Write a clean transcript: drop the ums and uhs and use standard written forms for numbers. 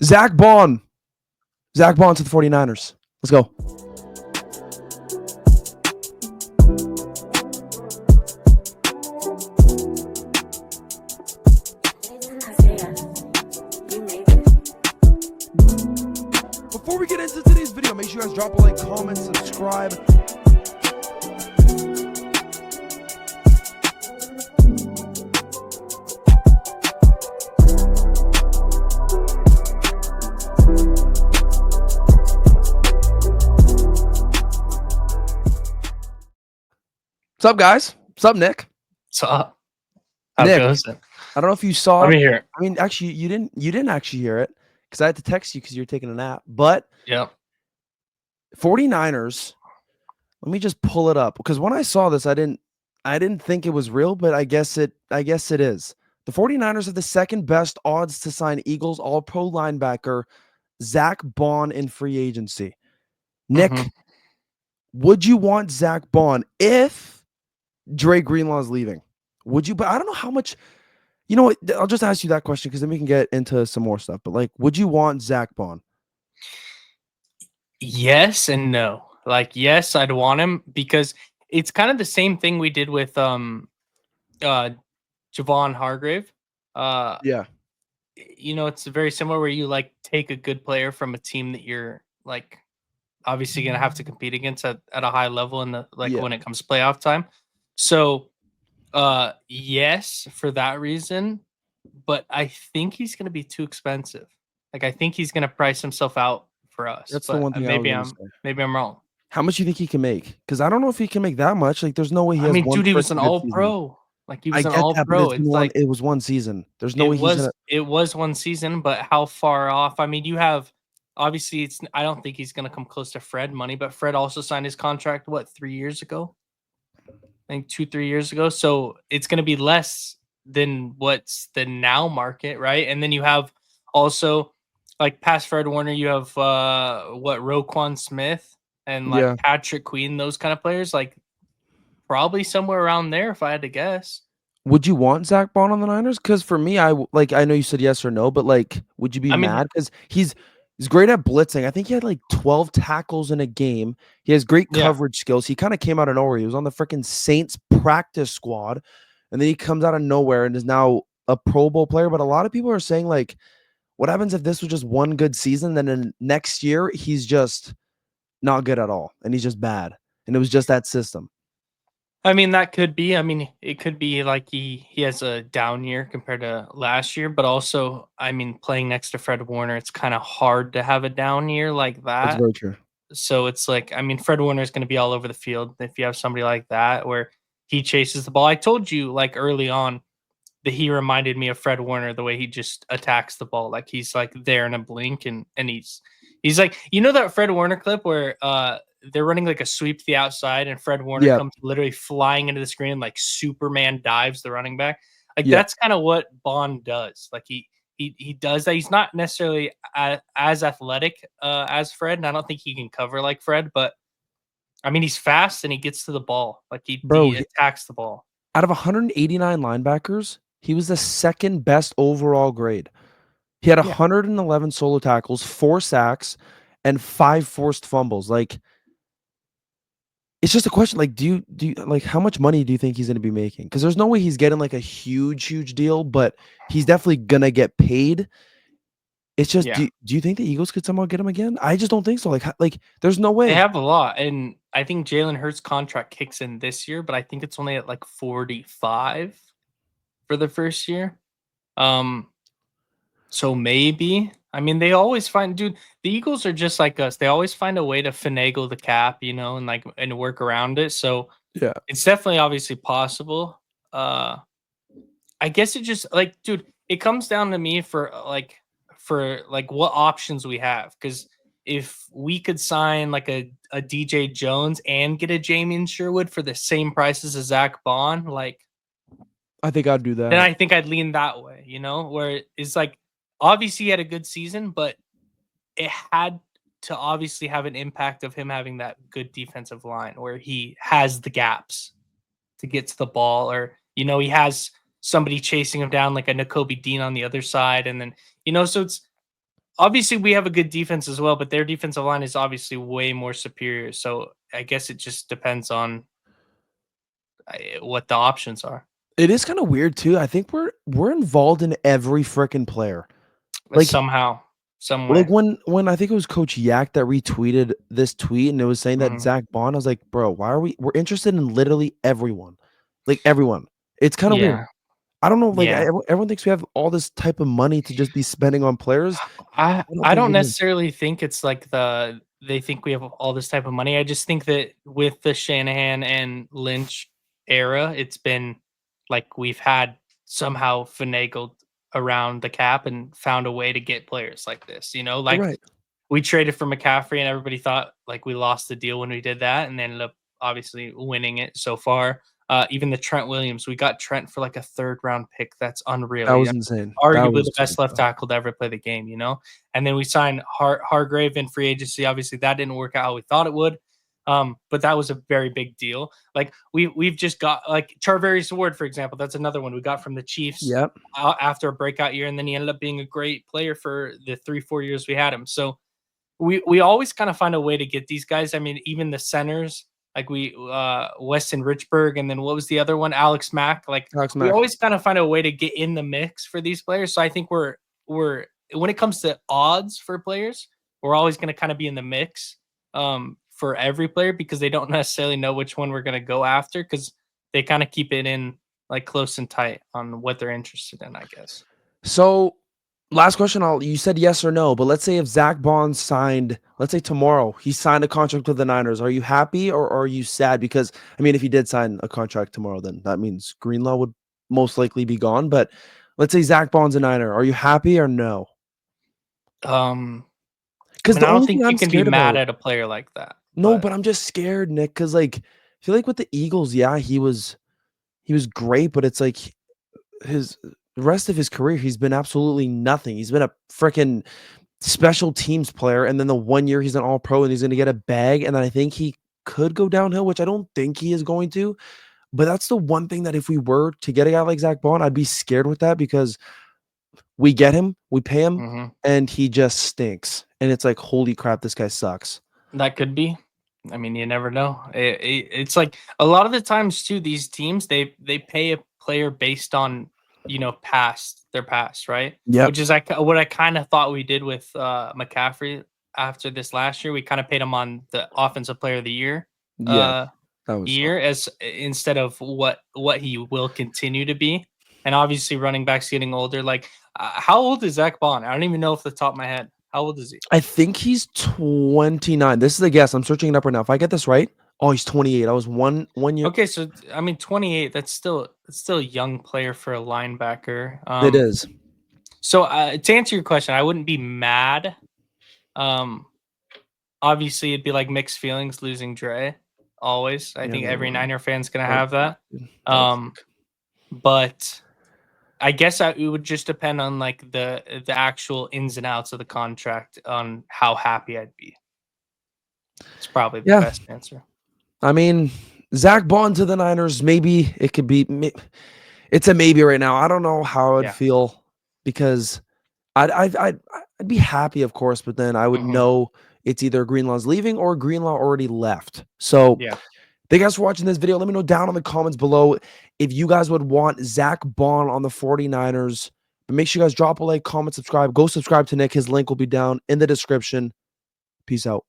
Zach Baun. Zach Baun to the 49ers. Let's go. Before we get into today's video, make sure you guys drop a like, comment, subscribe. What's up, guys? What's up, Nick? What's up? How Nick, goes it? I don't know if you saw. Let me hear it. I mean, actually, you didn't actually hear it because I had to text you because you were taking a nap. But Yeah. 49ers. Let me just pull it up because when I saw this, I didn't think it was real, but I guess it is. The 49ers have the second best odds to sign Eagles All-Pro linebacker Zach Baun in free agency. Nick, would you want Zach Baun if Dre Greenlaw's leaving? Would you? But I don't know how much. You know what? I'll just ask you that question because then we can get into some more stuff. But like, would you want Zach Baun? Yes and no. Like, yes, I'd want him because it's kind of the same thing we did with Javon Hargrave. Yeah. You know, it's very similar where you like take a good player from a team that you're like obviously gonna have to compete against at a high level in the when it comes to playoff time. So yes, for that reason, but I think he's gonna be too expensive. Like I think he's gonna price himself out for us. That's the But one thing I was gonna say. maybe I'm wrong. How much do you think he can make? Because I don't know if he can make that much. Like, there's no way he has one. Dude, he was an freaking good season. all-pro. Like he I was an get that, but all-pro. It's like it was one season. There's no way he's gonna. it was one season, but how far off? I mean, you have obviously it's I don't think he's gonna come close to Fred money, but Fred also signed his contract 3 years ago? I think 2-3 years ago. So it's gonna be less than what's the now market, right? And then you have also like past Fred Warner, you have Roquan Smith and like Yeah. Patrick Queen, those kind of players, like probably somewhere around there if I had to guess. Would you want Zach Baun on the Niners? Because for me, I know you said yes or no, but like, would you be mad? Because he's great at blitzing. I think he had like 12 tackles in a game. He has great coverage skills. He kind of came out of nowhere. He was on the freaking Saints practice squad, and then he comes out of nowhere and is now a Pro Bowl player. But a lot of people are saying like, what happens if this was just one good season? Then in next year he's just not good at all, and he's just bad, and it was just that system. I mean, that could be. I mean, it could be like he has a down year compared to last year, but also, I mean, playing next to Fred Warner, it's kind of hard to have a down year like That's that. very true. So it's like, I mean, Fred Warner is going to be all over the field if you have somebody like that where he chases the ball. I told you like early on that he reminded me of Fred Warner the way he just attacks the ball, like he's like there in a blink, and he's like, you know, that Fred Warner clip where they're running like a sweep to the outside and Fred Warner comes literally flying into the screen like Superman dives the running back. Like that's kind of what Baun does. Like he does that. He's not necessarily as athletic as Fred, and I don't think he can cover like Fred, but I mean, he's fast and he gets to the ball. Like he attacks the ball. Out of 189 linebackers, he was the second best overall grade. He had 111 solo tackles, 4 sacks, and 5 forced fumbles. Like, it's just a question. Like, do you like how much money do you think he's going to be making? Because there's no way he's getting like a huge deal, but he's definitely gonna get paid. It's just, do you think the Eagles could somehow get him again? I just don't think so. Like there's no way. They have a lot, and I think Jalen Hurts' contract kicks in this year, but I think it's only at like 45 for the first year. So maybe. I mean, they always find, dude, the Eagles are just like us. They always find a way to finagle the cap, you know, and work around it. So Yeah, it's definitely obviously possible. I guess it just like, dude, it comes down to me for what options we have. Because if we could sign like a DJ Jones and get a Jamin Sherwood for the same prices as Zach Baun, like I think I'd do that. then I think I'd lean that way, you know, where it's like obviously he had a good season, but it had to obviously have an impact of him having that good defensive line where he has the gaps to get to the ball, or, you know, he has somebody chasing him down like a Nakobe Dean on the other side. And then, you know, so obviously we have a good defense as well, but their defensive line is obviously way more superior. So I guess it just depends on what the options are. It is kinda weird too. I think we're involved in every fricking player. Like Somehow, some like, way. when I think it was Coach Yak that retweeted this tweet, and it was saying that Mhm. Zach Baun, I was like, "Bro, why are we're interested in literally everyone." Like, everyone. It's kinda weird. Yeah, I don't know, like, yeah. everyone thinks we have all this type of money to just be spending on players. I don't I think don't we do. necessarily think it's like they think we have all this type of money. I just think that with the Shanahan and Lynch era, it's been like we've had somehow finagled around the cap and found a way to get players like this. You know, like Right. we traded for McCaffrey, and everybody thought like we lost the deal when we did that, and they ended up obviously winning it so far. Even the Trent Williams, we got Trent for like a third round pick. That's unreal. That You was know, insane. That arguably was the best left insane. tackle to ever play the game. You know, and then we signed Hargrave in free agency. Obviously, that didn't work out how we thought it would. But that was a very big deal. Like we've just got like Charvarius Ward, for example. That's another one we got from the Chiefs Yep. after a breakout year, and then he ended up being a great player for the 3-4 years we had him. So we always kind of find a way to get these guys. I mean, even the centers, like we Weston Richburg, and then what was the other one? Alex Mack. Like Alex we Mack. always kind of find a way to get in the mix for these players. So I think we're when it comes to odds for players, we're always going to kind of be in the mix for every player because they don't necessarily know which one we're going to go after because they kind of keep it in like close and tight on what they're interested in, I guess. So, last question, you said yes or no, but let's say if Zach Bond signed, let's say tomorrow, he signed a contract with the Niners, are you happy or are you sad? Because, I mean, if he did sign a contract tomorrow, then that means Greenlaw would most likely be gone, but let's say Zach Bond's a Niner, are you happy or no? I Because mean, the I don't only thing think you I'm can be scared mad about at a player like that, no, but but I'm just scared, Nick, because, like, I feel like with the Eagles, yeah, he was great, but it's like his the rest of his career, he's been absolutely nothing. He's been a freaking special teams player, and then the 1 year he's an all-pro and he's gonna get a bag, and then I think he could go downhill, which I don't think he is going to, but that's the one thing that if we were to get a guy like Zach Bond, I'd be scared with that because we get him, we pay him, mhm. and he just stinks, and it's like, "Holy crap, this guy sucks." That could be. I mean, you never know. It's like a lot of the times too. These teams they pay a player based on their past, right? Yep. Which is like what I kind of thought we did with McCaffrey after this last year. We kind of paid him on the offensive player of the year Yeah, uh, that was year as instead of what he will continue to be. And obviously, running backs getting older. Like, how old is Zach Bond? I don't even know off the top of my head. How old is he? I think he's 29. This is a guess, I'm searching it up right now. If I get this right, oh, he's 28. I was 1 year. Okay, so I mean, 28. That's still a young player for a linebacker. It is. So to answer your question, I wouldn't be mad. Um, obviously, it'd be like mixed feelings losing Dre. Always, I Yeah, think that every would Niner fan's gonna that would have suck, that. dude. That would Um, suck. but I guess it would just depend on like the actual ins and outs of the contract on how happy I'd be. It's probably the Yeah, best answer. I mean, Zach Bond to the Niners, maybe it could be it's a maybe right now. I don't know how I'd Yeah. feel because I'd be happy, of course, but then I would Hmm. know it's either Greenlaw's leaving or Greenlaw already left. So, Yeah. thank you guys for watching this video. Let me know down in the comments below if you guys would want Zach Bond on the 49ers. But make sure you guys drop a like, comment, subscribe. Go subscribe to Nick. His link will be down in the description. Peace out.